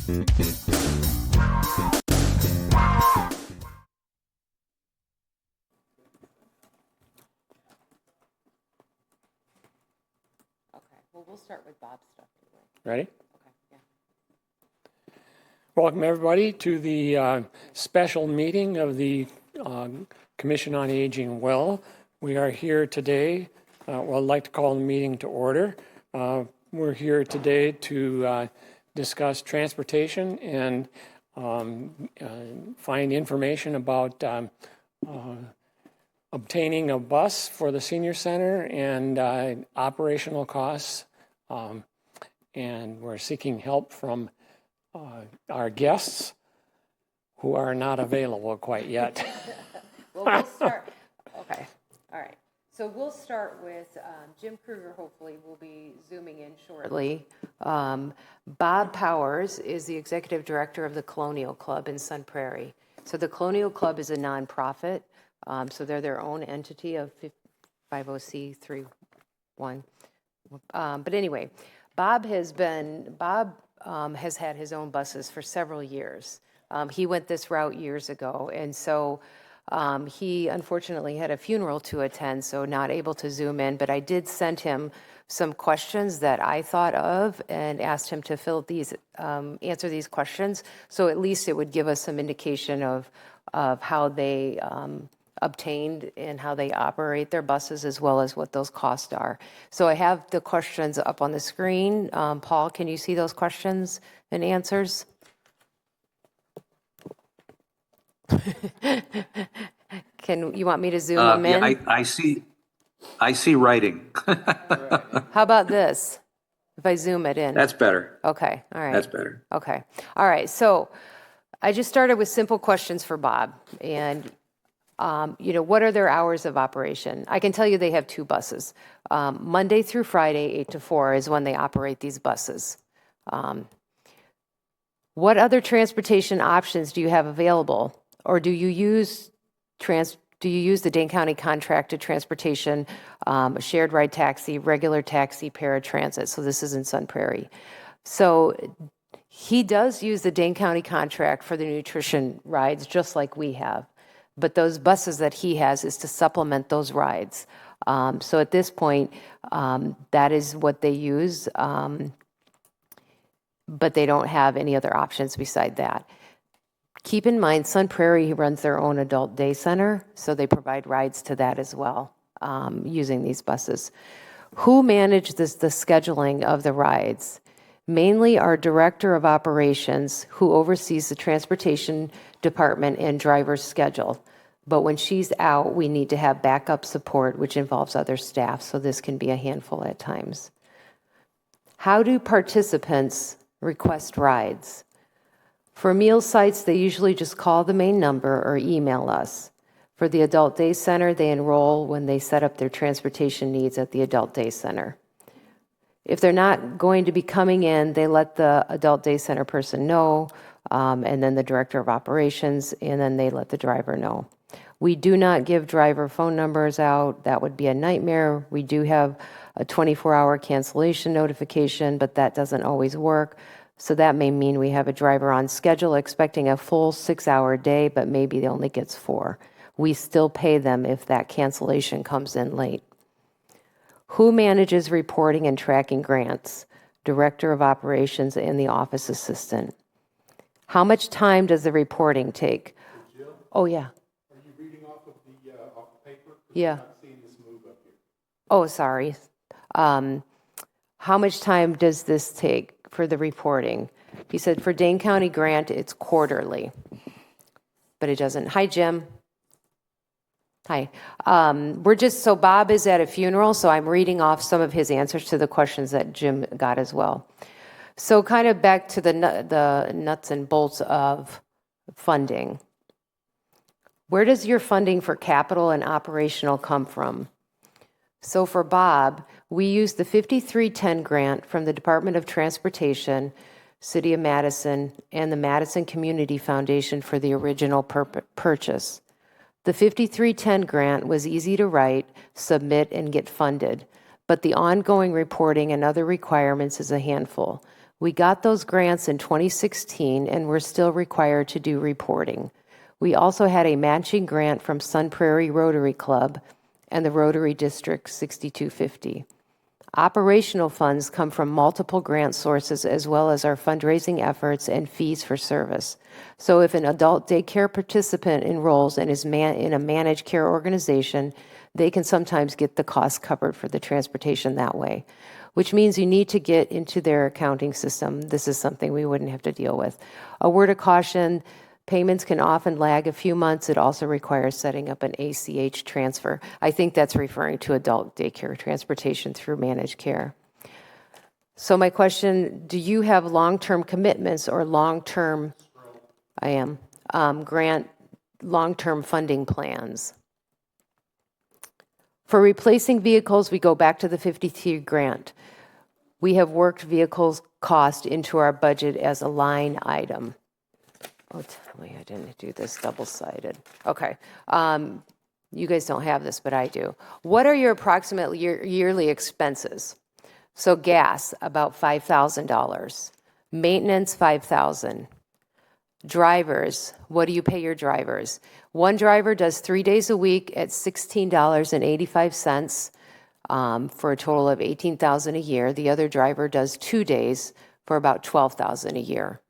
Well, we'll start with Bob's stuff anyway. Ready? Okay, yeah. Welcome, everybody, to the special meeting of the Commission on Aging Well. We are here today, well, I'd like to call the meeting to order. We're here today to discuss transportation and find information about obtaining a bus for the senior center and operational costs. And we're seeking help from our guests who are not available quite yet. Well, we'll start. Okay, all right. So we'll start with Jim Kruger, hopefully, will be zooming in shortly. Bob Powers is the executive director of the Colonial Club in Sun Prairie. So the Colonial Club is a nonprofit. So they're their own entity of 50C31. But anyway, Bob has had his own buses for several years. He went this route years ago, and so he unfortunately had a funeral to attend, so not able to zoom in, but I did send him some questions that I thought of and asked him to answer these questions, so at least it would give us some indication of how they obtained and how they operate their buses, as well as what those costs are. So I have the questions up on the screen. Paul, can you see those questions and answers? You want me to zoom them in? Yeah, I see writing. How about this? If I zoom it in. That's better. Okay, all right. That's better. Okay, all right. So I just started with simple questions for Bob. And what are their hours of operation? I can tell you they have two buses. Monday through Friday, 8 to 4 is when they operate these buses. What other transportation options do you have available? Or do you use the Dane County contracted transportation, a shared ride taxi, regular taxi, paratransit? So this is in Sun Prairie. So he does use the Dane County contract for the nutrition rides, just like we have. But those buses that he has is to supplement those rides. So at this point, that is what they use, but they don't have any other options beside that. Keep in mind, Sun Prairie runs their own adult day center, so they provide rides to that as well, using these buses. Who manages the scheduling of the rides? Mainly our director of operations, who oversees the transportation department and driver's schedule. But when she's out, we need to have backup support, which involves other staff, so this can be a handful at times. How do participants request rides? For meal sites, they usually just call the main number or email us. For the Adult Day Center, they enroll when they set up their transportation needs at the Adult Day Center. If they're not going to be coming in, they let the Adult Day Center person know, and then the director of operations, and then they let the driver know. We do not give driver phone numbers out. That would be a nightmare. We do have a 24-hour cancellation notification, but that doesn't always work. So that may mean we have a driver on schedule expecting a full 6-hour day, but maybe they only gets 4. We still pay them if that cancellation comes in late. Who manages reporting and tracking grants? Director of operations and the office assistant. How much time does the reporting take? Jill? Oh, yeah. Are you reading off the paper? Yeah. I'm not seeing this move up here. Oh, sorry. How much time does this take for the reporting? He said for Dane County grant, it's quarterly, but it doesn't. Hi, Jim. Hi. So Bob is at a funeral, so I'm reading off some of his answers to the questions that Jim got as well. So kind of back to the nuts and bolts of funding. Where does your funding for capital and operational come from? So for Bob, we use the 5310 grant from the Department of Transportation, City of Madison, and the Madison Community Foundation for the original purchase. The 5310 grant was easy to write, submit, and get funded, but the ongoing reporting and other requirements is a handful. We got those grants in 2016 and we're still required to do reporting. We also had a matching grant from Sun Prairie Rotary Club and the Rotary District 6250. Operational funds come from multiple grant sources as well as our fundraising efforts and fees for service. So if an adult daycare participant enrolls and is in a managed care organization, they can sometimes get the cost covered for the transportation that way, which means you need to get into their accounting system. This is something we wouldn't have to deal with. A word of caution, payments can often lag a few months. It also requires setting up an ACH transfer. I think that's referring to adult daycare transportation through managed care. So my question, do you have long-term commitments or long-term, grant long-term funding plans? For replacing vehicles, we go back to the 53 grant. We have worked vehicles cost into our budget as a line item. Oh, tell me I didn't do this double-sided. Okay. You guys don't have this, but I do. What are your approximate yearly expenses? So gas, about $5,000. Maintenance, $5,000. Drivers, what do you pay your drivers? One driver does 3 days a week at $16.85 for a total of $18,000 a year. The other driver does 2 days for about $12,000 a year.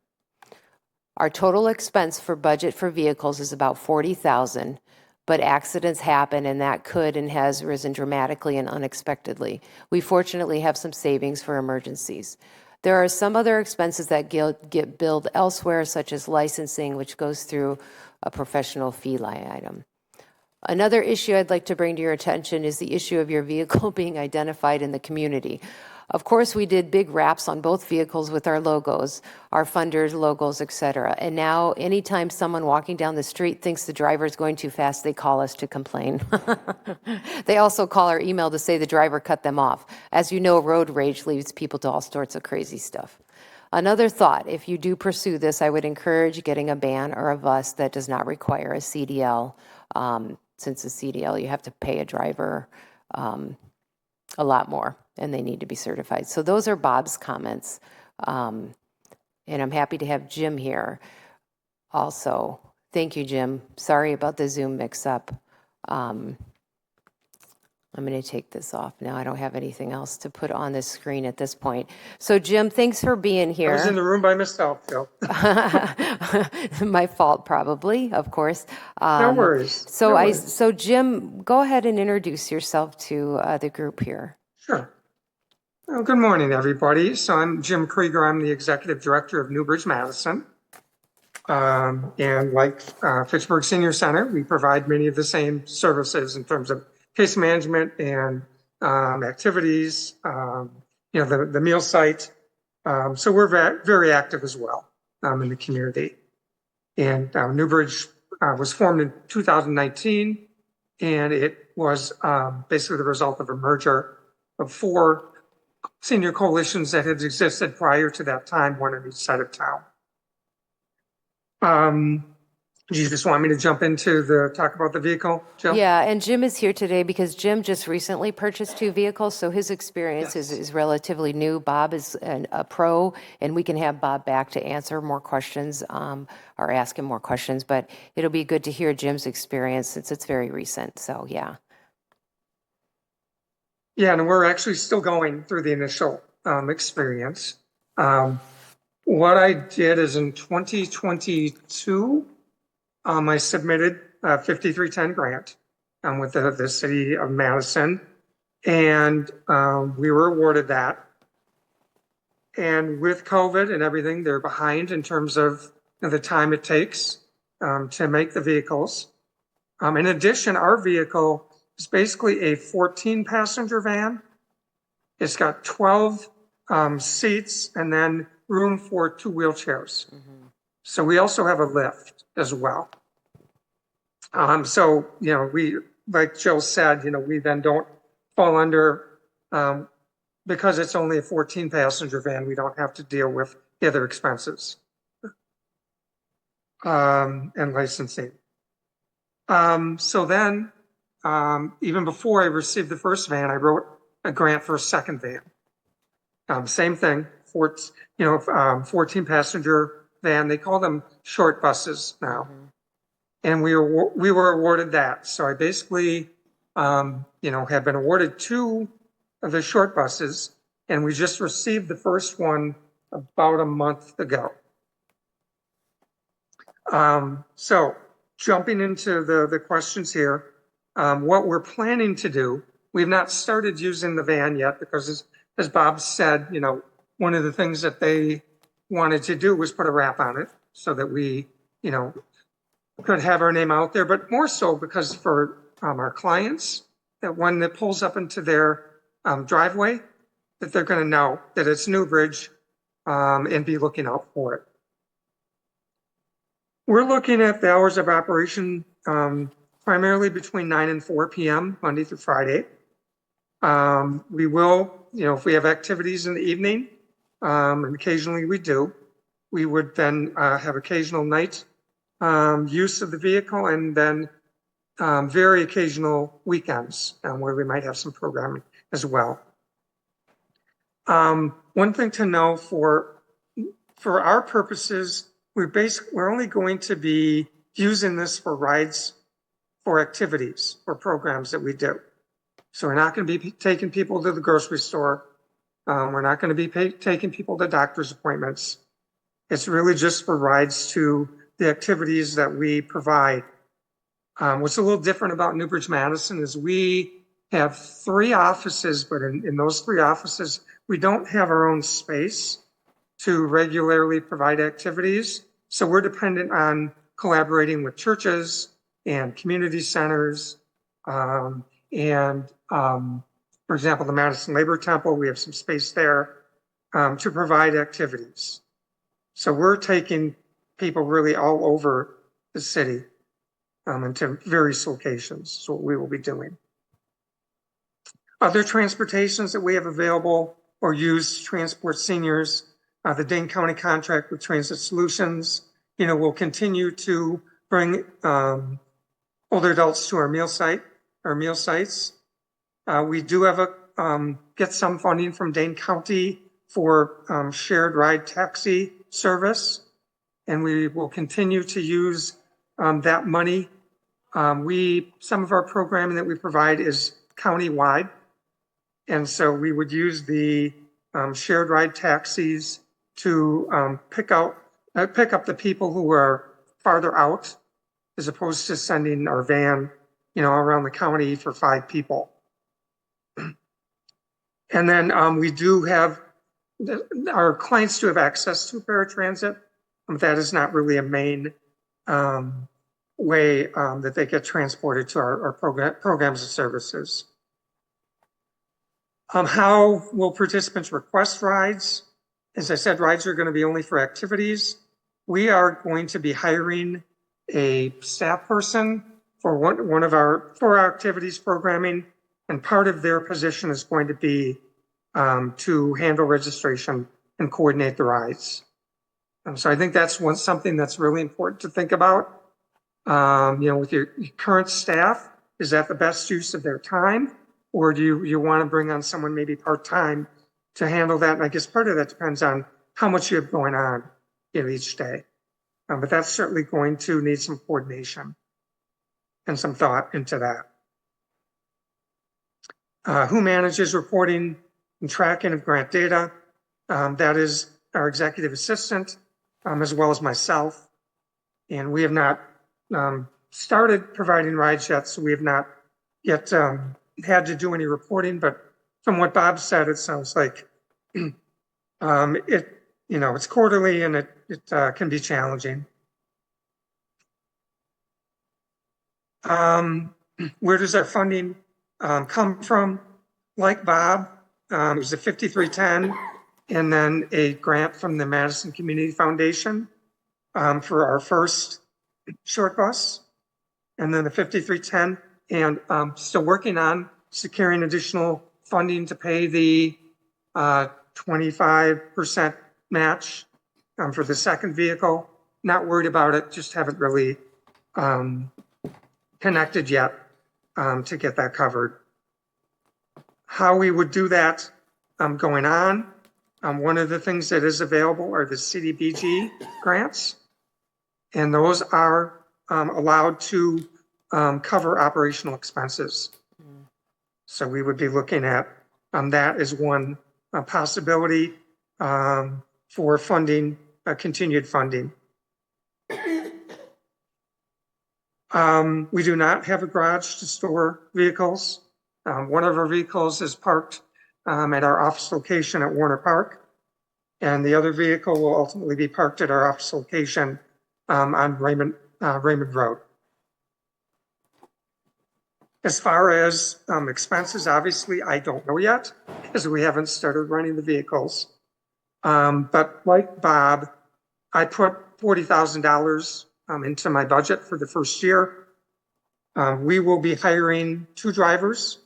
Our total expense for budget for vehicles is about $40,000, but accidents happen and that could and has risen dramatically and unexpectedly. We fortunately have some savings for emergencies. There are some other expenses that get billed elsewhere, such as licensing, which goes through a professional fee line item. Another issue I'd like to bring to your attention is the issue of your vehicle being identified in the community. Of course, we did big wraps on both vehicles with our logos, our funders' logos, etc. And now, anytime someone walking down the street thinks the driver is going too fast, they call us to complain. They also call our email to say the driver cut them off. As you know, road rage leads people to all sorts of crazy stuff. Another thought, if you do pursue this, I would encourage getting a van or a bus that does not require a CDL. Since the CDL, you have to pay a driver a lot more, and they need to be certified. So those are Bob's comments. And I'm happy to have Jim here also. Thank you, Jim. Sorry about the Zoom mix-up. I'm going to take this off now. I don't have anything else to put on this screen at this point. So, Jim, thanks for being here. I was in the room by myself, Phil. My fault, probably, of course. No worries. So, Jim, go ahead and introduce yourself to the group here. Sure. Well, good morning, everybody. So I'm Jim Krieger. I'm the Executive Director of Newbridge Madison. And like Fitchburg Senior Center, we provide many of the same services in terms of case management and activities, the meal site. So we're very active as well in the community. And Newbridge was formed in 2019, and it was basically the result of a merger of 4 senior coalitions that had existed prior to that time, one on each side of town. Do you just want me to jump into talk about the vehicle, Jill? Yeah, and Jim is here today because Jim just recently purchased 2 vehicles, so his experience is relatively new. Bob is a pro, and we can have Bob back to answer more questions or ask him more questions, but it'll be good to hear Jim's experience since it's very recent, so yeah. Yeah, and we're actually still going through the initial experience. What I did is in 2022, I submitted a 5310 grant with the city of Madison, and we were awarded that. And with COVID and everything, they're behind in terms of the time it takes to make the vehicles. In addition, our vehicle is basically a 14-passenger van. It's got 12 seats and then room for 2 wheelchairs. Mm-hmm. So we also have a lift as well. So, we, like Joe said, we then don't fall under, because it's only a 14-passenger van, we don't have to deal with the other expenses and licensing. So then, even before I received the first van, I wrote a grant for a second van. Same thing, 14 passenger van. They call them short buses now. And we were awarded that. So I basically, have been awarded 2 of the short buses, and we just received the first one about a month ago. So jumping into the questions here, what we're planning to do, we've not started using the van yet because as Bob said, one of the things that they wanted to do was put a wrap on it so that we, could have our name out there, but more so because for our clients, that when it pulls up into their driveway, that they're going to know that it's Newbridge and be looking out for it. We're looking at the hours of operation primarily between 9 and 4 p.m. Monday through Friday. We will, if we have activities in the evening, and occasionally we do, we would then have occasional night use of the vehicle, and then very occasional weekends where we might have some programming as well. One thing to know for our purposes, we're only going to be using this for rides, for activities, for programs that we do. So we're not going to be taking people to the grocery store. We're not going to be taking people to doctor's appointments. It's really just for rides to the activities that we provide. What's a little different about Newbridge Madison is we have 3 offices, but in those 3 offices, we don't have our own space to regularly provide activities. So we're dependent on collaborating with churches and community centers. For example, the Madison Labor Temple, we have some space there to provide activities. So we're taking people really all over the city into various locations. So what we will be doing. Other transportations that we have available or use to transport seniors, the Dane County contract with Transit Solutions, will continue to bring older adults to our meal sites. We do have get some funding from Dane County for shared ride taxi service, and we will continue to use that money. Some of our programming that we provide is county-wide, and so we would use the shared ride taxis to pick up the people who are farther out, as opposed to sending our van, around the county for 5 people. And then we do have, our clients do have access to paratransit. That is not really a main way that they get transported to our programs and services. How will participants request rides? As I said, rides are going to be only for activities. We are going to be hiring a staff person for one of our activities programming, and part of their position is going to be to handle registration and coordinate the rides. So I think that's something that's really important to think about. With your current staff, is that the best use of their time? Or do you want to bring on someone maybe part-time to handle that? And I guess part of that depends on how much you have going on each day. But that's certainly going to need some coordination and some thought into that. Who manages reporting and tracking of grant data? That is our executive assistant, as well as myself. And we have not started providing rides yet, so we have not yet had to do any reporting. But from what Bob said, it sounds like it's quarterly and it can be challenging. Where does our funding come from? Like Bob, it was a 5310 and then a grant from the Madison Community Foundation for our first short bus, and then the 5310, and still working on securing additional funding to pay the 25% match for the second vehicle. Not worried about it, just haven't really connected yet to get that covered. How we would do that going on One of the things that is available are the CDBG grants, and those are allowed to cover operational expenses. So we would be looking at that as one possibility for funding, continued funding. We do not have a garage to store vehicles. One of our vehicles is parked at our office location at Warner Park, and the other vehicle will ultimately be parked at our office location on Raymond Road. As far as expenses, obviously, I don't know yet because we haven't started running the vehicles. But like Bob, I put $40,000 into my budget for the first year. We will be hiring 2 drivers,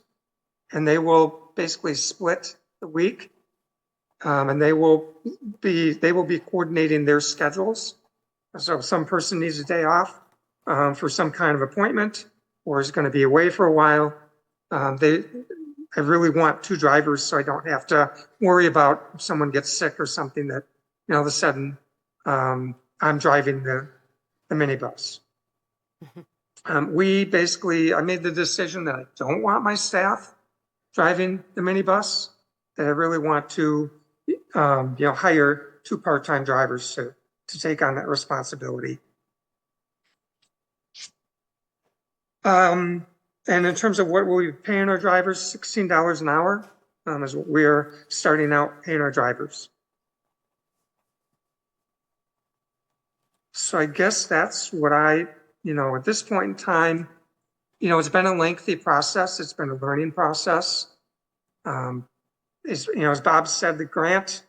and they will basically split the week, and they will be coordinating their schedules. So if some person needs a day off for some kind of appointment, or is going to be away for a while, I really want 2 drivers so I don't have to worry about if someone gets sick or something that, all of a sudden I'm driving the minibus. I made the decision that I don't want my staff driving the minibus, that I really want to, hire 2 part-time drivers to take on that responsibility. And in terms of what we'll be paying our drivers, $16 an hour is what we're starting out paying our drivers. So I guess that's what at this point in time, it's been a lengthy process. It's been a learning process. As Bob said, the grant,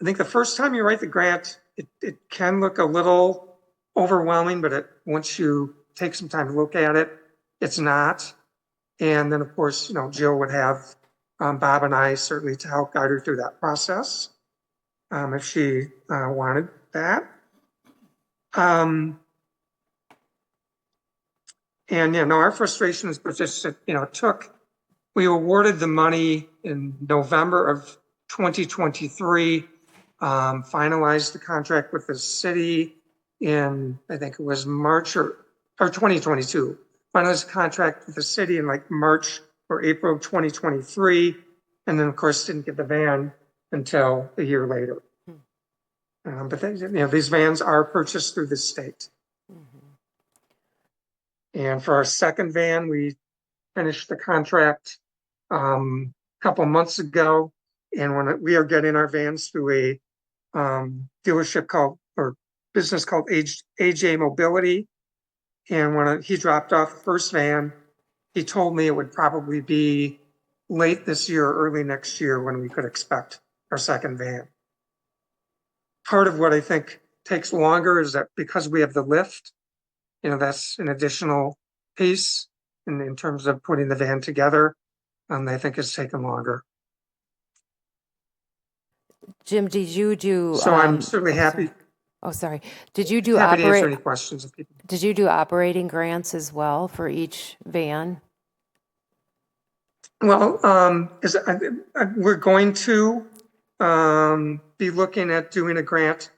I think the first time you write the grant, it can look a little overwhelming, but once you take some time to look at it, it's not. And then, of course, Jill would have Bob and I certainly to help guide her through that process if she wanted that. Our frustration is just that, we awarded the money in November of 2023, finalized the contract with the city in, I think it was March or 2022. Finalized the contract with the city in like March or April of 2023. And then, of course, didn't get the van until a year later. But these vans are purchased through the state. And for our second van, we finished the contract a couple months ago. And when we are getting our vans through a dealership business called AJ Mobility. And when he dropped off the first van, he told me it would probably be late this year or early next year when we could expect our second van. Part of what I think takes longer is that because we have the lift, that's an additional piece in terms of putting the van together. I think it's taken longer. Jim, did you do? So I'm certainly happy. Oh, sorry. Did you do Happy to answer any questions if people. Did you do operating grants as well for each van? Well, we're going to be looking at doing a grant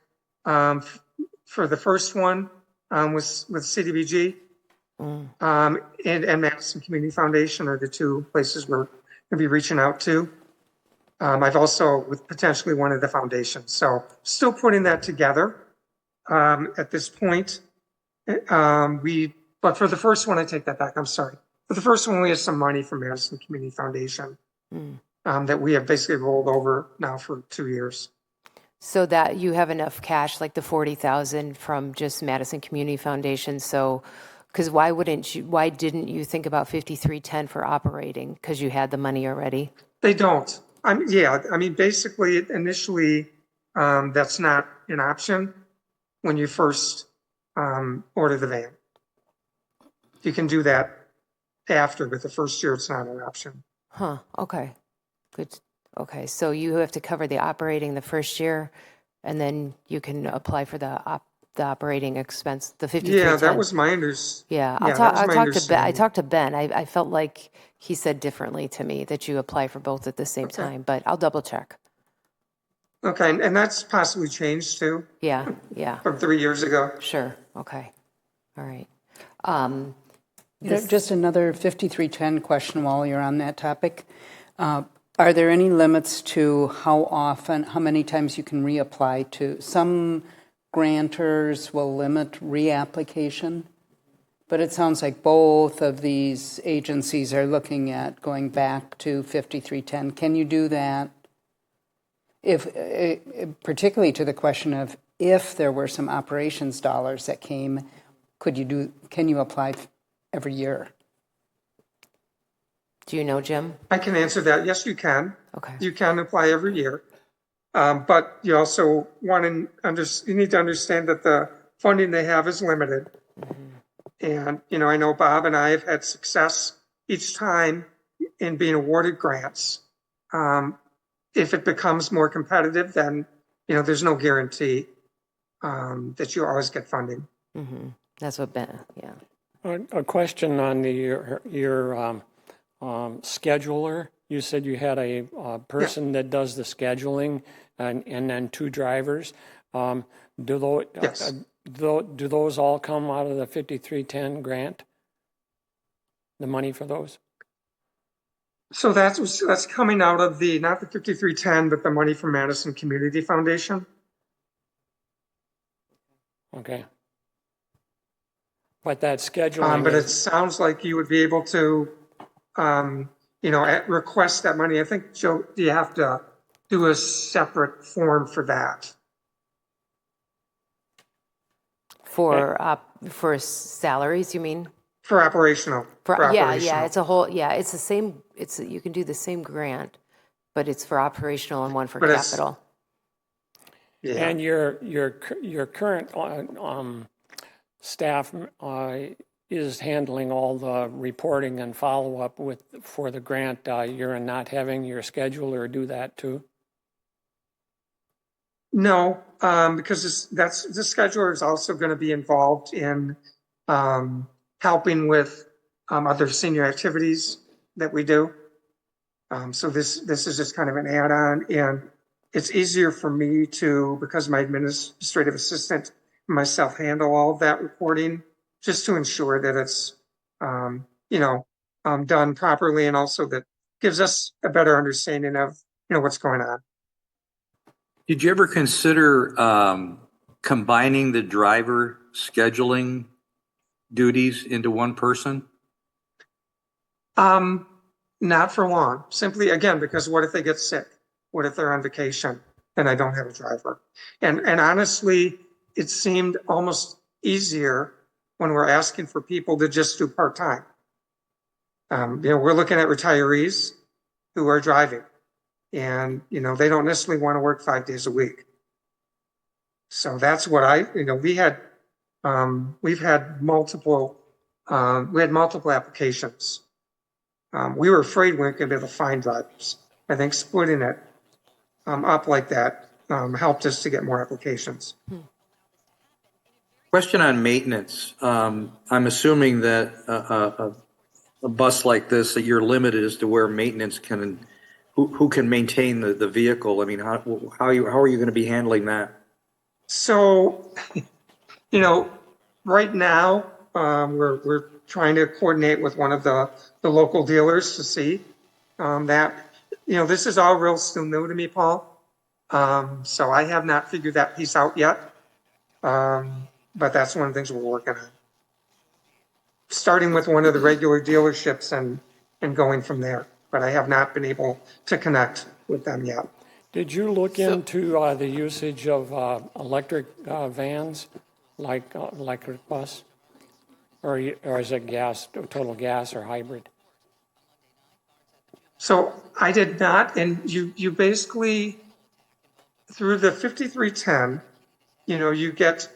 for the first one with CDBG and Madison Community Foundation are the 2 places we're going to be reaching out to. I've also with potentially one of the foundations. So still putting that together at this point. But for the first one, I take that back. I'm sorry. For the first one, we have some money from Madison Community Foundation that we have basically rolled over now for 2 years. So that you have enough cash, like the $40,000 from just Madison Community Foundation. So, because why didn't you think about 5310 for operating? Because you had the money already. They don't. Basically, initially, that's not an option when you first order the van. You can do that after, but the first year it's not an option. Huh. Okay. Good. Okay. So you have to cover the operating the first year, and then you can apply for the operating expense, the 5310. Yeah, that was my understanding. Yeah, I talked to Ben. I felt like he said differently to me that you apply for both at the same time, but I'll double check. Okay, and that's possibly changed too, Yeah, yeah, from 3 years ago. sure, okay, all right. Just another 5310 question while you're on that topic. Are there any limits to how many times you can reapply to? Some grantors will limit reapplication, but it sounds like both of these agencies are looking at going back to 5310. Can you do that? If, particularly to the question of if there were some operations dollars that came, can you apply every year? Do you know, Jim? I can answer that. Yes, you can. Okay. You can apply every year. But you also you need to understand that the funding they have is limited. And, I know Bob and I have had success each time in being awarded grants. If it becomes more competitive, then, there's no guarantee that you always get funding. That's what Ben, yeah. A question on your scheduler. You said you had a person that does the scheduling and then 2 drivers. Yes. Do those all come out of the 5310 grant? The money for those? So that's coming out of not the 5310, but the money from Madison Community Foundation. Okay. But that scheduling. But it sounds like you would be able to, request that money. I think, Joe, you have to do a separate form for that. For salaries, you mean? For operational. For Yeah, operational. it's a whole, it's the same, you can do the same grant, but it's for operational and one for But it's- capital. Yeah. And your current staff is handling all the reporting and follow-up for the grant. You're not having your scheduler do that too? No, because the scheduler is also going to be involved in helping with other senior activities that we do. So this is just kind of an add-on, and it's easier for me to, because my administrative assistant and myself handle all of that reporting, just to ensure that it's done properly, and also that gives us a better understanding of what's going on. Did you ever consider combining the driver scheduling duties into one person? Not for long. Simply, again, because what if they get sick? What if they're on vacation and I don't have a driver? And honestly, it seemed almost easier when we're asking for people to just do part-time. We're looking at retirees who are driving, and they don't necessarily want to work 5 days a week. So that's what we've had multiple applications. We were afraid we weren't going to be able to find drivers. I think splitting it up like that helped us to get more applications. Question on maintenance. I'm assuming that a bus like this, that you're limited as to where maintenance who can maintain the vehicle. I mean, how are you going to be handling that? So, right now we're trying to coordinate with one of the local dealers to see that. This is all real still new to me, Paul. So I have not figured that piece out yet. But that's one of the things we're working on. Starting with one of the regular dealerships and going from there. But I have not been able to connect with them yet. Did you look into the usage of electric vans like electric bus? Or is it total gas or hybrid? So I did not, and you basically, through the 5310, you get,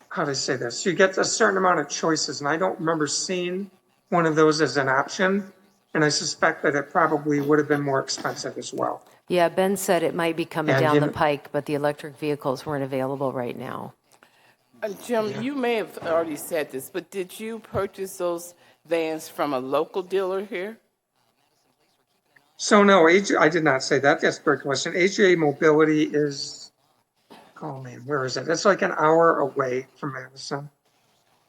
how do I say this? You get a certain amount of choices, and I don't remember seeing one of those as an option, and I suspect that it probably would have been more expensive as well. Yeah, Ben said it might be coming And, down the pike, but the electric vehicles weren't available right now. Jim, you may have already said this, but did you purchase those vans from a local dealer here? So no, I did not say that. That's a great question. AGA Mobility is, oh man, where is it? It's like an hour away from Madison.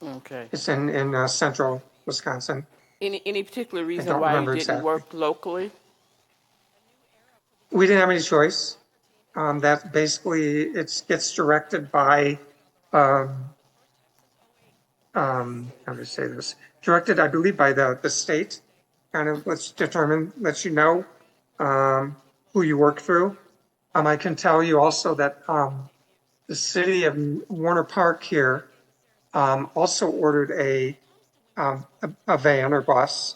Okay. It's in central Wisconsin. Any particular I reason don't why you remember didn't exactly. work locally? We didn't have any choice. That basically it gets directed by, how to say this? Directed, I believe, by the state. Kind of lets you know who you work through. I can tell you also that the city of Warner Park here also ordered a van or bus,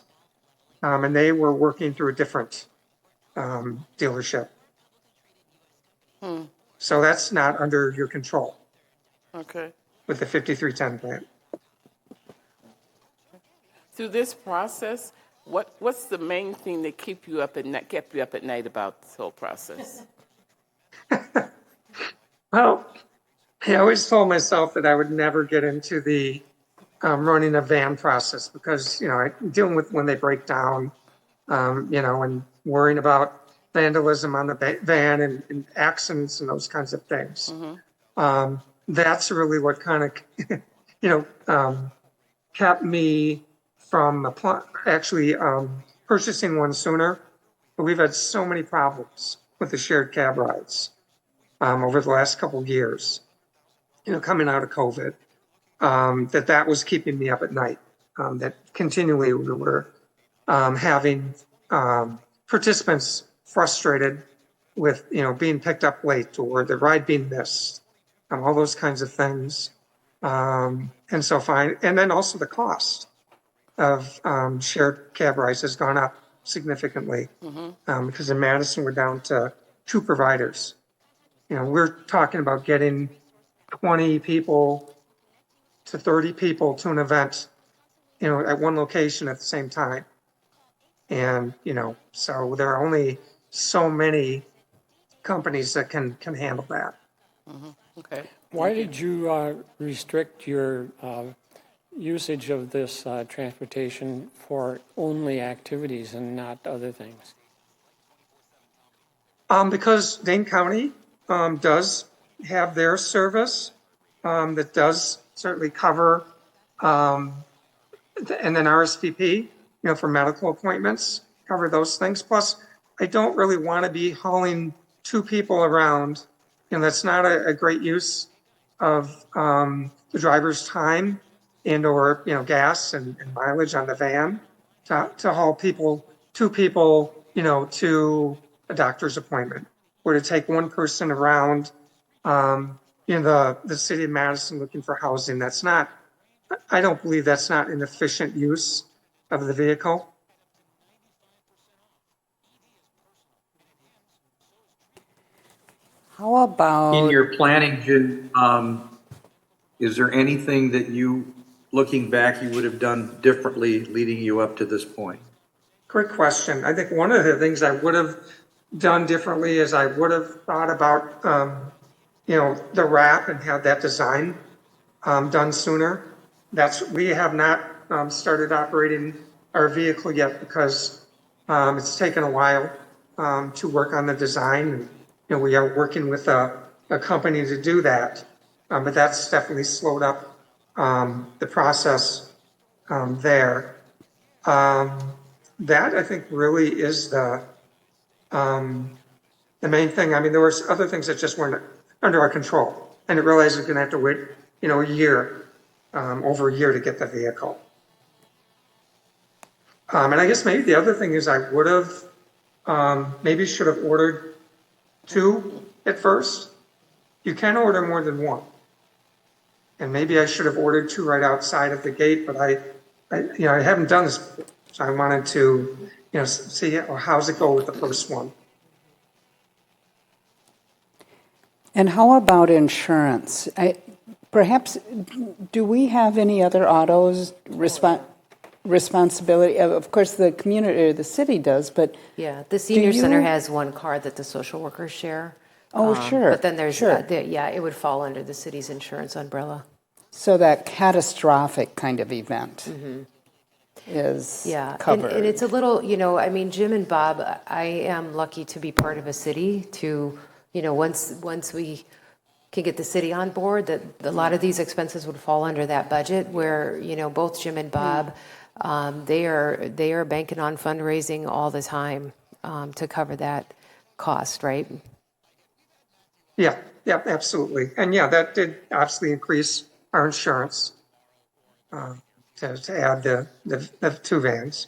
and they were working through a different dealership. So that's not under your control Okay. with the 5310 plan. Through this process, what's the main thing that kept you up at night about this whole process? Well, I always told myself that I would never get into the running a van process because, dealing with when they break down, and worrying about vandalism on the van and accidents and those kinds of things. That's really what kind of, kept me from actually purchasing one sooner. But we've had so many problems with the shared cab rides over the last couple of years, coming out of COVID, that was keeping me up at night. That continually we were having participants frustrated with, being picked up late or the ride being missed, all those kinds of things. And so fine. And then also the cost of shared cab rides has gone up significantly because in Madison we're down to 2 providers. We're talking about getting 20 people to 30 people to an event, at one location at the same time. And, so there are only so many companies that can handle that. Okay. Why did you restrict your usage of this transportation for only activities and not other things? Because Dane County does have their service that does certainly cover, and then RSVP, for medical appointments, cover those things. Plus, I don't really want to be hauling 2 people around. That's not a great use of the driver's time and or, gas and mileage on the van to haul 2 people, to a doctor's appointment or to take one person around, in the city of Madison looking for housing. I don't believe that's not an efficient use of the vehicle. How about? In your planning, Jim, is there anything that looking back, you would have done differently leading you up to this point? Great question. I think one of the things I would have done differently is I would have thought about, the wrap and have that design done sooner. We have not started operating our vehicle yet because it's taken a while to work on the design. And, we are working with a company to do that, but that's definitely slowed up the process there. That I think really is the main thing. I mean, there were other things that just weren't under our control, and I realized we're going to have to wait, a year, over a year to get the vehicle. And I guess maybe the other thing is I would have should have ordered 2 at first. You can order more than 1, and maybe I should have ordered 2 right outside of the gate. But I haven't done this before, so I wanted to, see how's it go with the first one. And how about insurance? Perhaps, do we have any other autos responsibility? Of course, the community or the city does, but Yeah, the senior center has one car that the social workers share. Oh, sure. But then there's, sure. it would fall under the city's insurance umbrella. So that catastrophic kind of event. is Yeah, covered. and it's a little, I mean, Jim and Bob, I am lucky to be part of a city to, once we can get the city on board, that a lot of these expenses would fall under that budget where, both Jim and Bob, they are banking on fundraising all the time to cover that cost, right? Yeah, yeah, absolutely. And yeah, that did obviously increase our insurance to add the two vans.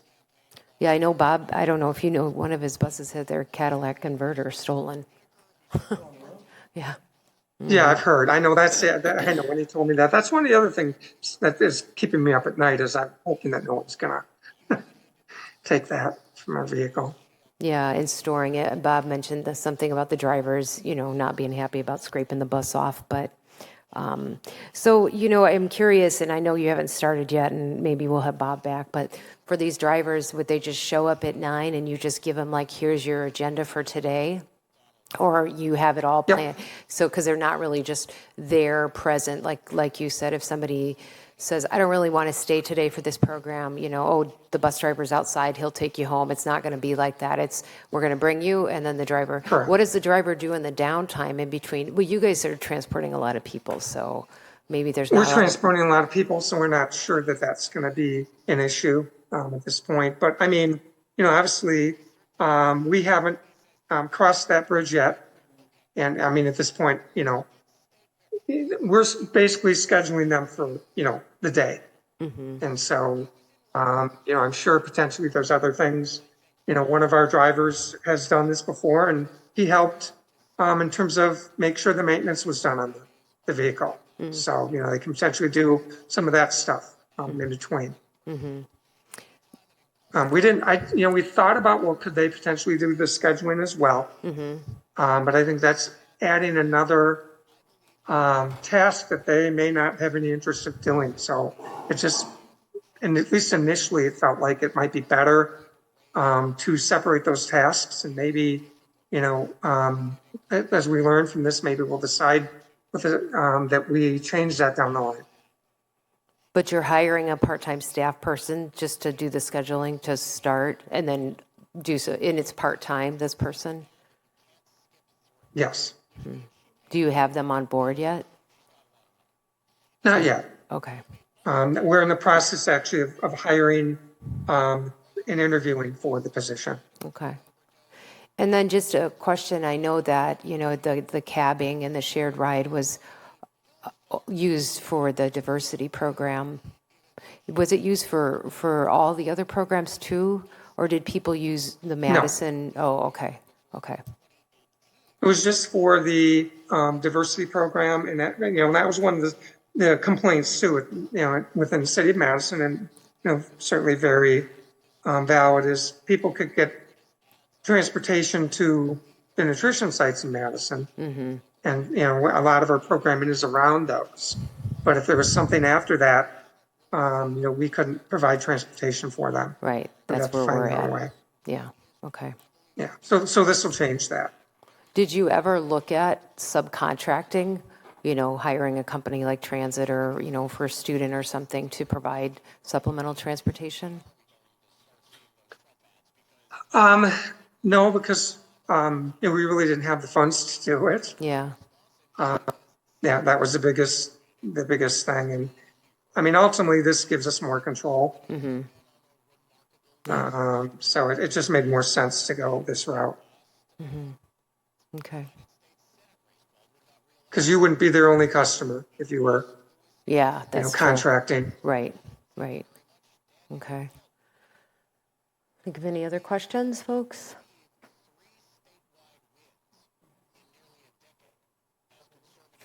Yeah, I know Bob, I don't know if you know, one of his buses had their Cadillac converter stolen. Yeah. Yeah, I've heard. I know that's it. I know when he told me that. That's one of the other things that is keeping me up at night is I'm hoping that no one's gonna take that from our vehicle. Yeah, and storing it. Bob mentioned something about the drivers, not being happy about scraping the bus off. But so, I'm curious, and I know you haven't started yet, and maybe we'll have Bob back. But for these drivers, would they just show up at 9 and you just give them like, here's your agenda for today? Or you have it all planned? So, because they're not really just there present, like you said, if somebody says, I don't really want to stay today for this program, the bus driver's outside, he'll take you home. It's not going to be like that. We're going to bring you, and then the driver. Correct. What does the driver do in the downtime in between? Well, you guys are transporting a lot of people, so maybe there's not. We're transporting a lot of people, so we're not sure that that's going to be an issue at this point. But I mean, obviously, we haven't crossed that bridge yet. And I mean, at this point, we're basically scheduling them for, the day. And so, I'm sure potentially there's other things. One of our drivers has done this before, and he helped in terms of make sure the maintenance was done on the vehicle. So, they can potentially do some of that stuff in between. We thought about, well, could they potentially do the scheduling as well? But I think that's adding another task that they may not have any interest in doing. So it just, and at least initially, it felt like it might be better to separate those tasks. And maybe, as we learn from this, maybe we'll decide that we change that down the line. But you're hiring a part-time staff person just to do the scheduling to start and then do so, and it's part-time, this person? Yes. Do you have them on board yet? Not yet. Okay. We're in the process actually of hiring and interviewing for the position. Okay. And then just a question, I know that, the cabbing and the shared ride was used for the diversity program. Was it used for all the other programs too? Or did people use the Madison? No. Oh, okay. Okay. It was just for the diversity program, and that that was one of the complaints too. Within the city of Madison, and certainly very valid is people could get transportation to the nutrition sites in Madison, and a lot of our programming is around those. But if there was something after that, we couldn't provide transportation for them. Right. We'd That's have to where find we're our at. way. Yeah. Okay. Yeah. So this will change that. Did you ever look at subcontracting, hiring a company like Transit or, for a student or something to provide supplemental transportation? No, because we really didn't have the funds to do it. Yeah. Yeah, that was the biggest thing. And I mean, ultimately, this gives us more control. So it just made more sense to go this route. Okay. Because you wouldn't be their only customer if you were, Yeah, that's true. contracting. Right. Okay. Think of any other questions, folks?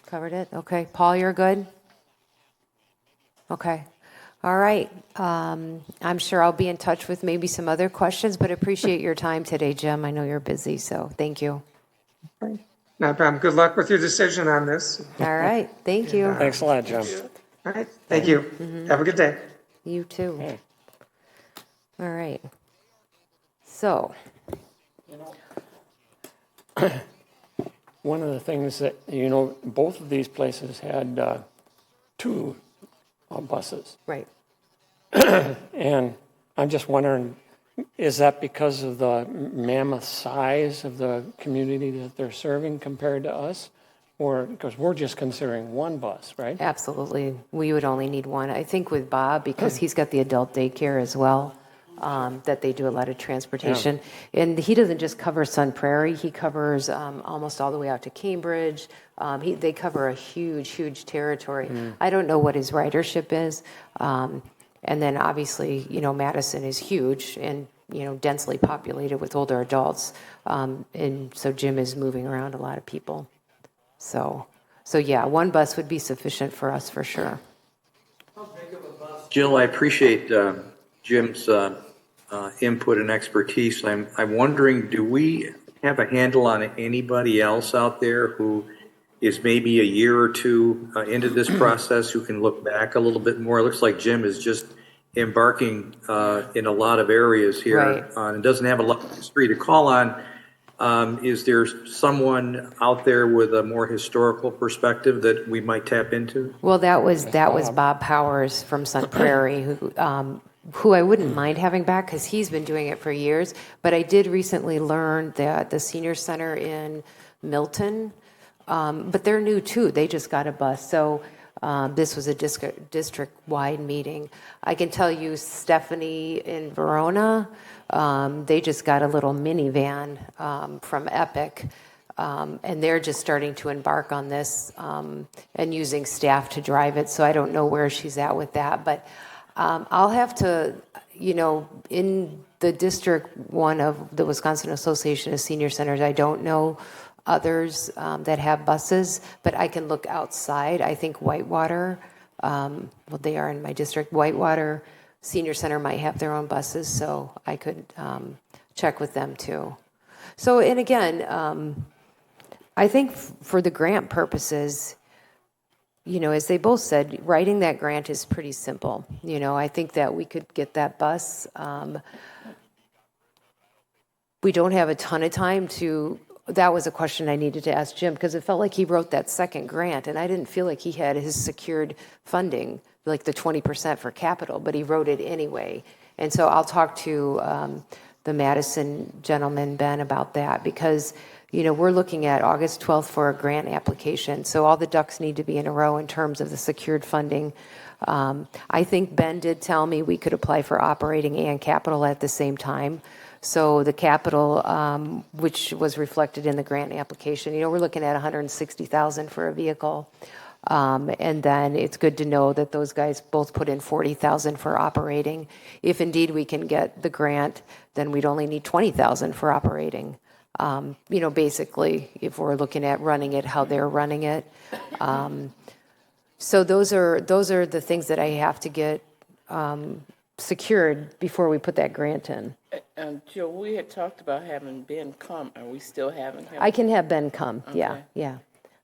Covered it? Okay. Paul, you're good? Okay. All right. I'm sure I'll be in touch with maybe some other questions, but appreciate your time today, Jim. I know you're busy, so thank you. No problem. Good luck with your decision on this. All right. Thank you. Thanks a lot, Jim. All right. Thank you. Have a good day. You too. All right. So, One of the things that, both of these places had two buses. right. And I'm just wondering, is that because of the mammoth size of the community that they're serving compared to us? Or because we're just considering one bus, right? Absolutely. We would only need one. I think with Bob, because he's got the adult daycare as well, that they do a lot of transportation. And he doesn't just cover Sun Prairie, he covers almost all the way out to Cambridge. They cover a huge, huge territory. I don't know what his ridership is. And then obviously, Madison is huge and, densely populated with older adults. And so Jim is moving around a lot of people. So yeah, one bus would be sufficient for us for sure. Jill, I appreciate Jim's input and expertise. I'm wondering, do we have a handle on anybody else out there who is maybe a year or two into this process who can look back a little bit more? It looks like Jim is just embarking in a lot of areas here and doesn't have a lot of history to call on. Is there someone out there with a more historical perspective that we might tap into? Well, that was Bob Powers from Sun Prairie, who I wouldn't mind having back because he's been doing it for years. But I did recently learn that the senior center in Milton, but they're new too. They just got a bus. So this was a district-wide meeting. I can tell you Stephanie in Verona, they just got a little minivan from Epic, and they're just starting to embark on this and using staff to drive it. So I don't know where she's at with that. But I'll have to, in the District 1 of the Wisconsin Association of Senior Centers, I don't know others that have buses, but I can look outside. I think Whitewater, they are in my district. Whitewater Senior Center might have their own buses, so I could check with them too. So, and again, I think for the grant purposes, as they both said, writing that grant is pretty simple. I think that we could get that bus. We don't have a ton of time to. That was a question I needed to ask Jim because it felt like he wrote that second grant, and I didn't feel like he had his secured funding, like the 20% for capital, but he wrote it anyway. And so I'll talk to the Madison gentleman, Ben, about that because, we're looking at August 12th for a grant application. So all the ducks need to be in a row in terms of the secured funding. I think Ben did tell me we could apply for operating and capital at the same time. So the capital, which was reflected in the grant application, we're looking at $160,000 for a vehicle. And then it's good to know that those guys both put in $40,000 for operating. If indeed we can get the grant, then we'd only need $20,000 for operating. Basically, if we're looking at running it, how they're running it. So those are the things that I have to get secured before we put that grant in. Jill, we had talked about having Ben come. Are we still having him? I can have Ben come. Okay. Yeah.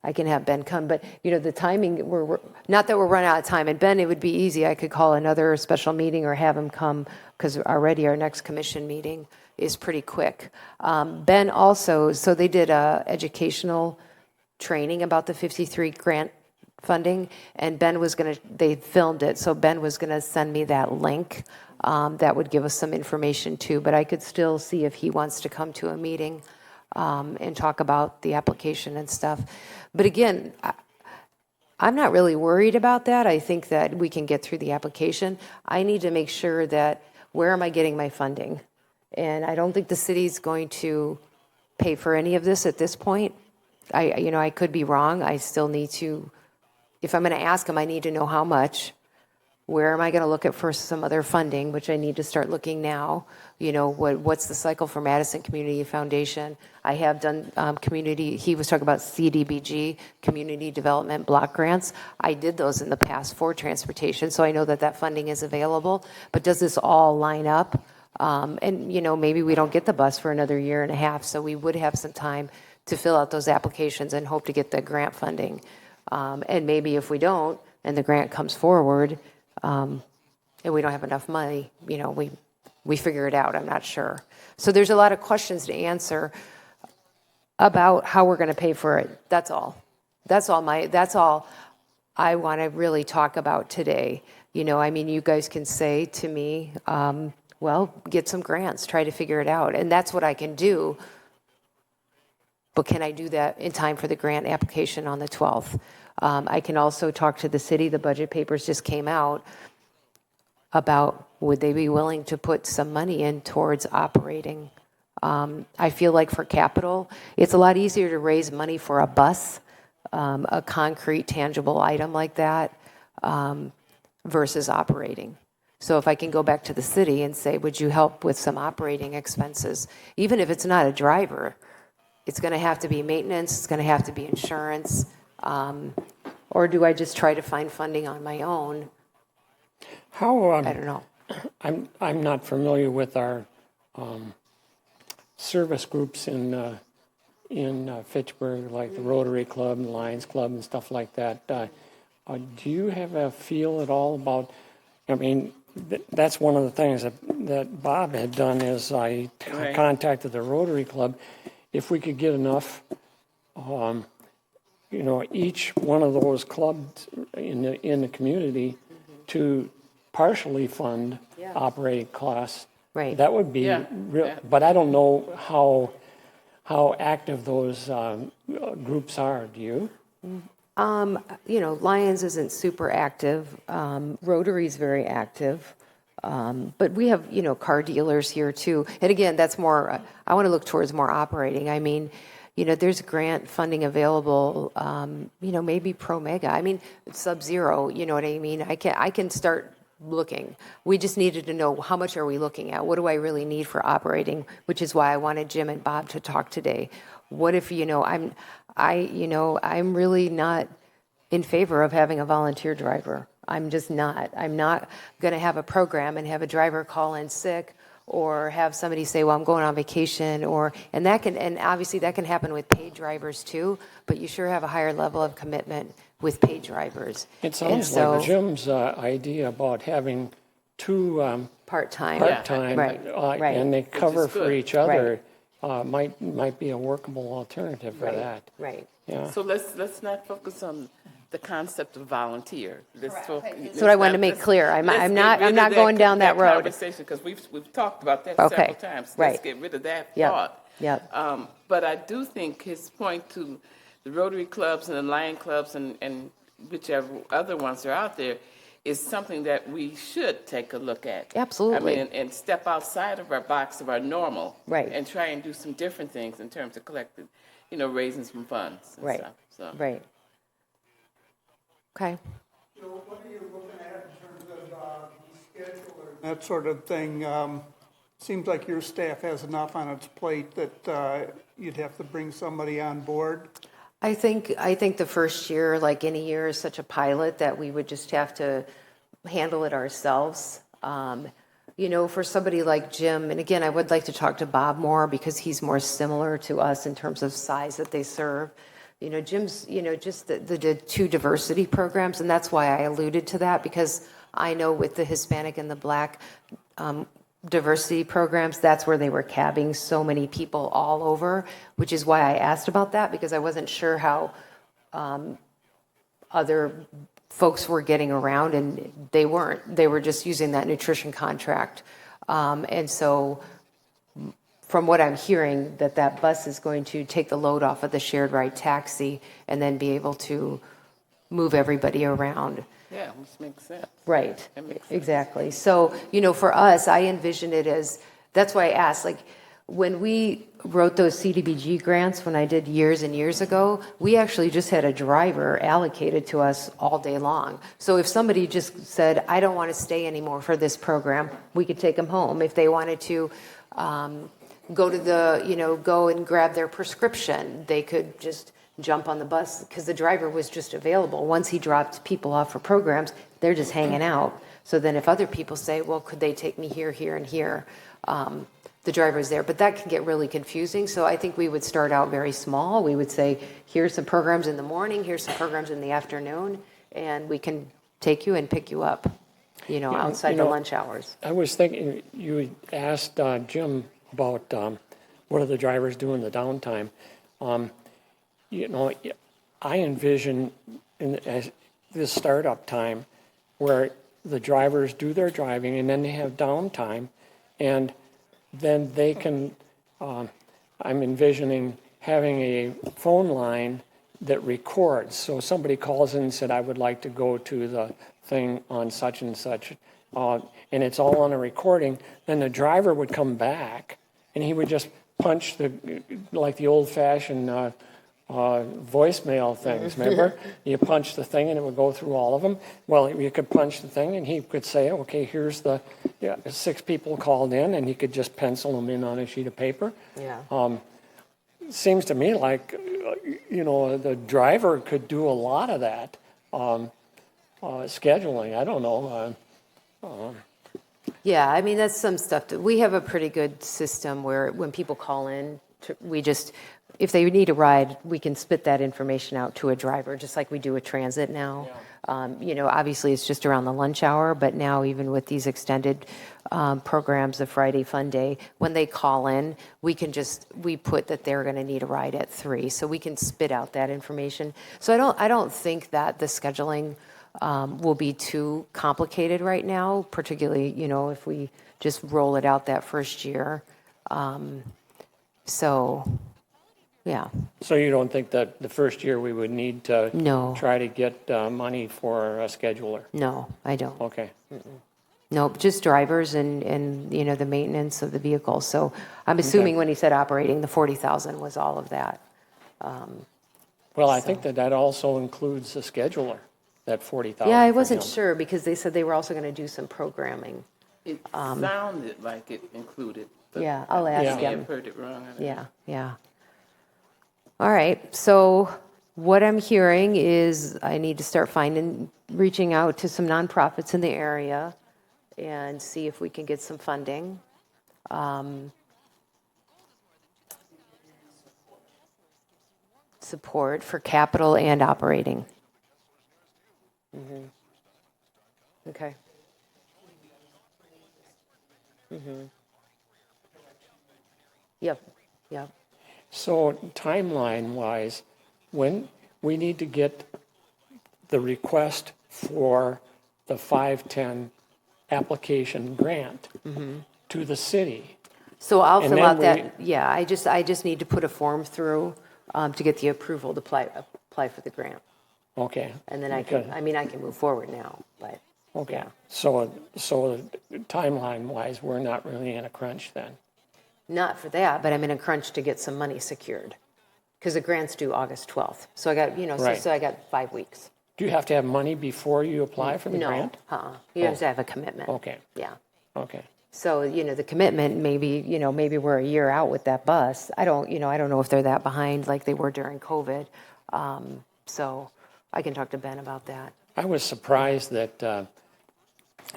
I can have Ben come. But, the timing, we're not that we're running out of time. And Ben, it would be easy. I could call another special meeting or have him come because already our next commission meeting is pretty quick. Ben also, so they did a educational training about the 53 grant funding, and they filmed it, so Ben was going to send me that link that would give us some information too, but I could still see if he wants to come to a meeting and talk about the application and stuff. But again, I'm not really worried about that. I think that we can get through the application. I need to make sure that where am I getting my funding? And I don't think the city's going to pay for any of this at this point. I could be wrong. I still need to. If I'm going to ask them, I need to know how much. Where am I going to look at for some other funding, which I need to start looking now? What's the cycle for Madison Community Foundation? I have done community, he was talking about CDBG, Community Development Block Grants. I did those in the past for transportation, so I know that funding is available. But does this all line up? And, maybe we don't get the bus for another year and a half, so we would have some time to fill out those applications and hope to get the grant funding. And maybe if we don't, and the grant comes forward, and we don't have enough money, we figure it out. I'm not sure. So there's a lot of questions to answer about how we're going to pay for it. That's all. That's all I want to really talk about today. You guys can say to me, well, get some grants, try to figure it out. And that's what I can do. But can I do that in time for the grant application on the 12th? I can also talk to the city. The budget papers just came out about would they be willing to put some money in towards operating. I feel like for capital, it's a lot easier to raise money for a bus, a concrete, tangible item like that, versus operating. So if I can go back to the city and say, would you help with some operating expenses? Even if it's not a driver, it's going to have to be maintenance, it's going to have to be insurance, or do I just try to find funding on my own? How, I don't know. I'm not familiar with our service groups in Fitchburg, like the Rotary Club and Lions Club and stuff like that. Do you have a feel at all about, I mean, that's one of the things that Bob had done is I contacted the Rotary Club. If we could get enough, each one of those clubs in the community to partially fund operating costs, Right. that would be real. But I don't know how active those groups are. Do you? Lions isn't super active. Rotary's very active. But we have, car dealers here too. And again, that's more, I want to look towards more operating. I mean, there's grant funding available, maybe pro mega. I mean, Sub-Zero, you know what I mean? I can start looking. We just needed to know how much are we looking at? What do I really need for operating? Which is why I wanted Jim and Bob to talk today. What if, I'm really not in favor of having a volunteer driver. I'm just not. I'm not going to have a program and have a driver call in sick or have somebody say, well, I'm going on vacation, and obviously that can happen with paid drivers too, but you sure have a higher level of commitment with paid drivers. It sounds like Jim's idea about having two part-time, right. And they cover for each other might be a workable alternative for that. Right. Yeah. So let's not focus on the concept of volunteer. That's what I wanted to make clear. I'm not going down that road. Conversation, because we've talked about that several times. Let's get rid of that thought. Yep. But I do think his point to the Rotary clubs and the Lion clubs and whichever other ones are out there is something that we should take a look at. Absolutely. I mean, and step outside of our box of our normal. Right. And try and do some different things in terms of collecting, raising some funds and stuff. So. Right. Okay. So what are you looking at in terms of schedule or that sort of thing? Seems like your staff has enough on its plate that you'd have to bring somebody on board. I think the first year, like any year, is such a pilot that we would just have to handle it ourselves. For somebody like Jim, and again, I would like to talk to Bob more because he's more similar to us in terms of size that they serve. Jim's, just the two diversity programs, and that's why I alluded to that, because I know with the Hispanic and the Black diversity programs, that's where they were cabbing so many people all over, which is why I asked about that, because I wasn't sure how other folks were getting around, and they weren't. They were just using that nutrition contract. And so from what I'm hearing, that bus is going to take the load off of the shared ride taxi and then be able to move everybody around. Yeah, which makes sense. Right. That makes sense. Exactly. So, for us, I envision it as, that's why I asked, like, when we wrote those CDBG grants, when I did years and years ago, we actually just had a driver allocated to us all day long. So if somebody just said, I don't want to stay anymore for this program, we could take them home. If they wanted to go to go and grab their prescription, they could just jump on the bus because the driver was just available. Once he dropped people off for programs, they're just hanging out. So then if other people say, well, could they take me here, here, and here? The driver's there, but that can get really confusing. So I think we would start out very small. We would say, here's some programs in the morning, here's some programs in the afternoon, and we can take you and pick you up, outside the lunch hours. I was thinking, you asked Jim about what do the drivers do in the downtime. I envision as this startup time where the drivers do their driving and then they have downtime And then they can, I'm envisioning having a phone line that records. So somebody calls in and said, I would like to go to the thing on such and such, and it's all on a recording. Then the driver would come back and he would just punch like the old-fashioned voicemail things, remember? You punch the thing and it would go through all of them. Well, you could punch the thing and he could say, okay, here's the 6 people called in, and he could just pencil them in on a sheet of paper. Yeah. Seems to me like, the driver could do a lot of that scheduling. I don't know. Yeah, I mean, that's some stuff that we have a pretty good system where when people call in, if they need a ride, we can spit that information out to a driver, just like we do with transit now. Obviously it's just around the lunch hour, but now even with these extended programs, the Friday Fun Day, when they call in, we put that they're going to need a ride at 3, so we can spit out that information. So I don't think that the scheduling will be too complicated right now, particularly, if we just roll it out that first year. Yeah. So you don't think that the first year we would need to No. try to get money for a scheduler? No, I don't. Okay. Nope, just drivers and the maintenance of the vehicle. So I'm assuming when he said operating, the 40,000 was all of that. Well, I think that also includes the scheduler, that 40,000. Yeah, I for wasn't him. sure because they said they were also going to do some programming. It sounded like it included. But Yeah, I'll I ask may have him. heard it wrong. I don't know. Yeah. All right, so what I'm hearing is I need to start reaching out to some nonprofits in the area and see if we can get some funding. Support for capital and operating. Okay. Yep. So timeline-wise, when we need to get the request for the 510 application grant to the city. So I'll And fill then out that, yeah, I just need to put a form through to get the approval to apply for the grant. Okay. And then I can move forward now, but. Okay. Yeah. So timeline-wise, we're not really in a crunch then. Not for that, but I'm in a crunch to get some money secured because the grant's due August 12th. So I got, Right. so I got 5 weeks. Do you have to have money before you apply for the No, grant? You have to have a commitment. Okay. Yeah. Okay. So, the commitment, maybe we're a year out with that bus. I don't know if they're that behind like they were during COVID. So I can talk to Ben about that. I was surprised that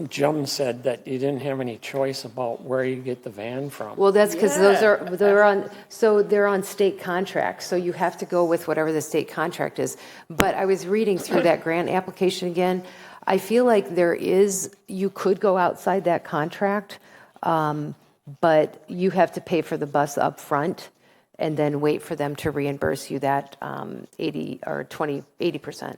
Jum said that you didn't have any choice about where you get the van from. Well, that's because they're on state contracts, so you have to go with whatever the state contract is. But I was reading through that grant application again. I feel like you could go outside that contract, but you have to pay for the bus up front and then wait for them to reimburse you that 80%.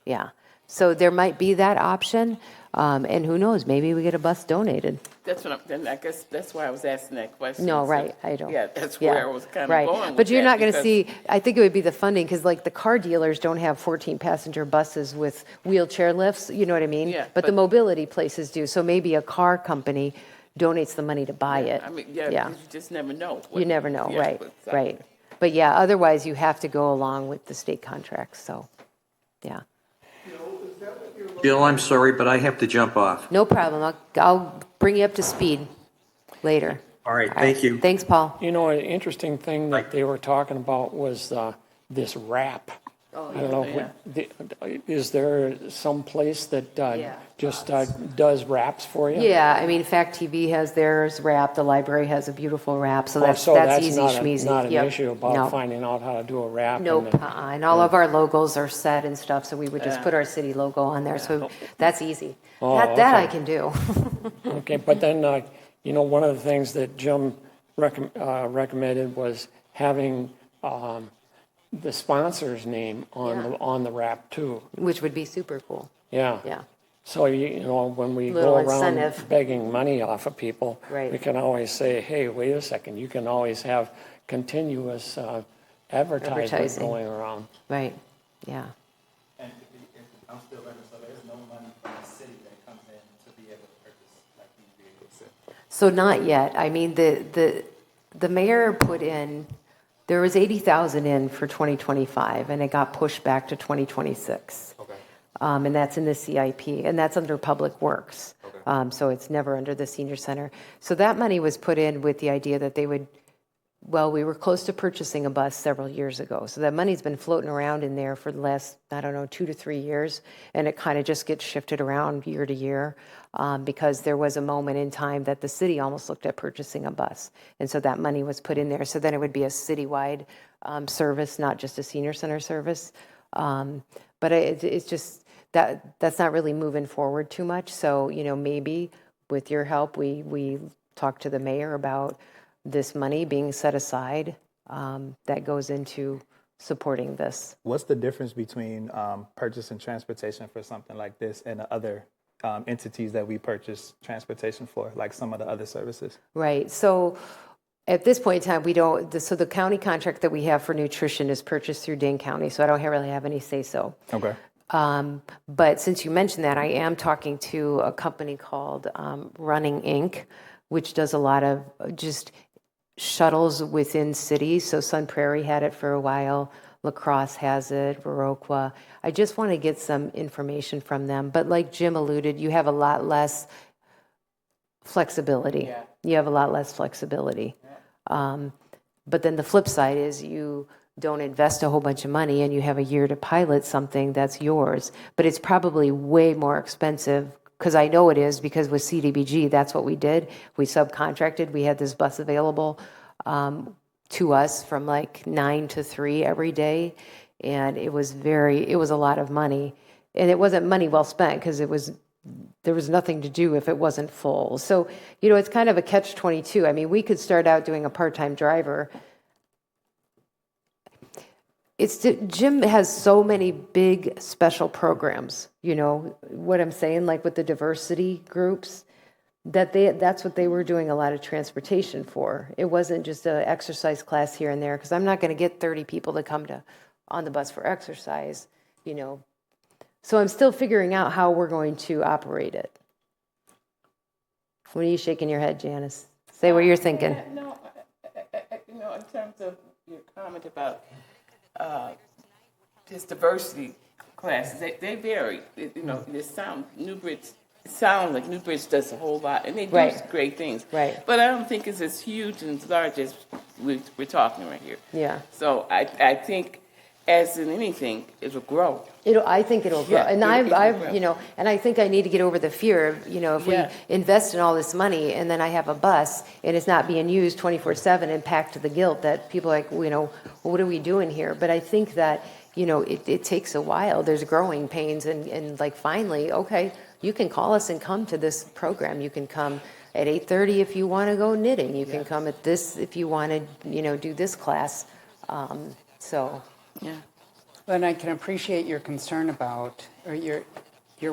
Yeah. So there might be that option, and who knows, maybe we get a bus donated. Then I guess that's why I was asking that question. No, So, right, I don't. Yeah, that's where I was kind of right. going with But you're that not going to because- see, I think it would be the funding, because like the car dealers don't have 14-passenger buses with wheelchair lifts, you know what I mean? Yeah, But the but- mobility places do, so maybe a car company donates the money to buy it. I mean, yeah, you just never know. You never know, Yeah, right, but, right. But yeah, otherwise you have to go along with the state contracts, so, yeah. Jill, I'm sorry, but I have to jump off. No problem, I'll bring you up to speed later. All right, thank you. Thanks, Paul. You know, an interesting thing that they were talking about was this wrap. I don't know, is there some place that just does wraps for you? Yeah, I mean, FACTv has theirs wrapped, the library has a beautiful wrap, so Oh, that's so that's easy not schmeezy. not an Yep. issue about No. finding out how to do a wrap? Nope, and all of our logos are set and stuff, so we would just put our city logo on there, so that's easy. Oh, That I okay. can do. Okay, but then, one of the things that Jim recommended was having the sponsor's name on the wrap too. Which would be super cool, Yeah. yeah. So, you know, when we Little go around incentive. begging money off of people, Right. we can always say, hey, wait a second, you can always have continuous advertisement Advertising. going around. Right, yeah. And if I'm still learning, so there's no money from the city that comes in to be able to purchase like these vehicles. So not yet. I mean, the mayor put in, there was 80,000 in for 2025, and it got pushed back to 2026. Okay. And that's in the CIP, and that's under Public Works. So it's never under the senior center. So that money was put in with the idea that they would, well, we were close to purchasing a bus several years ago. So that money's been floating around in there for the last, I don't know, 2 to 3 years. And it kind of just gets shifted around year to year because there was a moment in time that the city almost looked at purchasing a bus. And so that money was put in there. So then it would be a citywide service, not just a senior center service. But it's just, that's not really moving forward too much. So, you know, maybe with your help, we talk to the mayor about this money being set aside that goes into supporting this. What's the difference between purchasing transportation for something like this and the other entities that we purchase transportation for, like some of the other services? Right. So at this point in time, we don't, so the county contract that we have for nutrition is purchased through Dane County, so I don't really have any say-so. Okay. But since you mentioned that, I am talking to a company called Running Inc., which does a lot of just shuttles within cities. So Sun Prairie had it for a while. La Crosse has it, Viroqua. I just want to get some information from them. But like Jim alluded, you have a lot less flexibility. Yeah. You have a lot less flexibility. But then the flip side is you don't invest a whole bunch of money and you have a year to pilot something that's yours. But it's probably way more expensive, because I know it is, because with CDBG, that's what we did. We subcontracted. We had this bus available to us from like 9 to 3 every day. And it was a lot of money. And it wasn't money well spent, because there was nothing to do if it wasn't full. So, you know, it's kind of a catch-22. I mean, we could start out doing a part-time driver. Jim has so many big special programs, you know, what I'm saying, like with the diversity groups, that's what they were doing a lot of transportation for. It wasn't just an exercise class here and there, because I'm not going to get 30 people to come on the bus for exercise, you know. So I'm still figuring out how we're going to operate it. What are you shaking your head, Janice? Say what you're thinking. No, you know, in terms of your comment about just diversity classes, they vary. You know, Newbridge does a whole lot, and they do Right. great things. Right. But I don't think it's as huge and as large as we're talking right here. Yeah. So I think, as in anything, it'll grow. I think it'll grow. Yeah, And it'll grow. I've, you know, and I think I need to get over the fear of, you know, if Yeah. we invest in all this money and then I have a bus and it's not being used 24/7 and packed to the gilt, that people are like, you know, well, what are we doing here? But I think that, you know, it takes a while. There's growing pains and like finally, okay, you can call us and come to this program. You can come at 8:30 if you want to go knitting. You can come at this if you want to, you know, do this class. So. Yeah. And I can appreciate your concern about, or your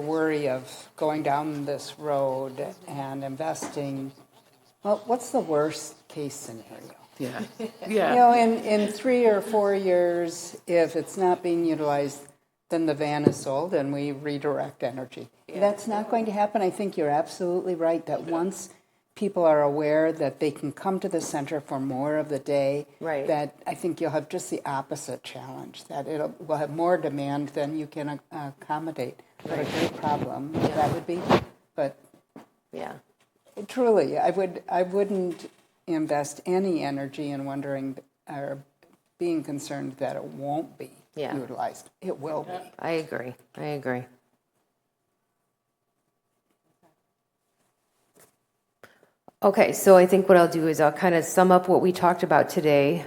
worry of going down this road and investing. Well, what's the worst case scenario? Yeah. You Yeah. know, in 3 or 4 years, if it's not being utilized, then the van is sold and we redirect energy. That's not going to happen. I think you're absolutely right that once people are aware that they can come to the center for more of the day, Right. that I think you'll have just the opposite challenge, that we'll have more demand than you can accommodate. What a great problem that would be. But Yeah. truly, I wouldn't invest any energy in wondering or being concerned that it won't be Yeah. utilized. It will be. I agree. Okay, so I think what I'll do is I'll kind of sum up what we talked about today,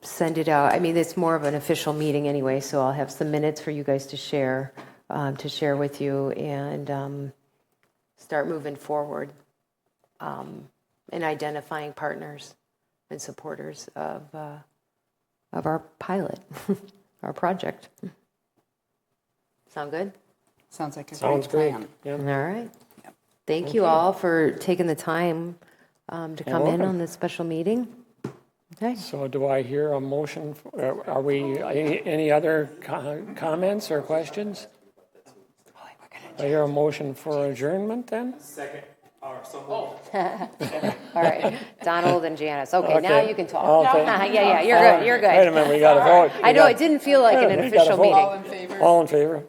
send it out. I mean, it's more of an official meeting anyway, so I'll have some minutes for you guys to share with you and start moving forward in identifying partners and supporters of our pilot, our project. Sound good? Sounds like a Sounds great great. plan. Yeah. All right. Thank you all for taking the time to come in welcome. on this special meeting. Okay. So do I hear a motion? Are we, any other comments or questions? I hear a motion for adjournment then? All right. Donald and Janice. Okay, now Okay. you can talk. All in favor? Yeah, you're good. You're Wait a good. minute, we got to vote. I know it didn't feel like an We gotta official vote. All meeting. in favor? All in favor?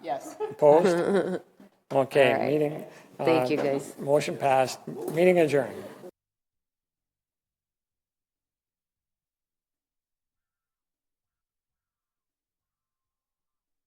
Yes. Opposed? Okay, All right. meeting. Thank you, guys. Motion passed. Meeting adjourned.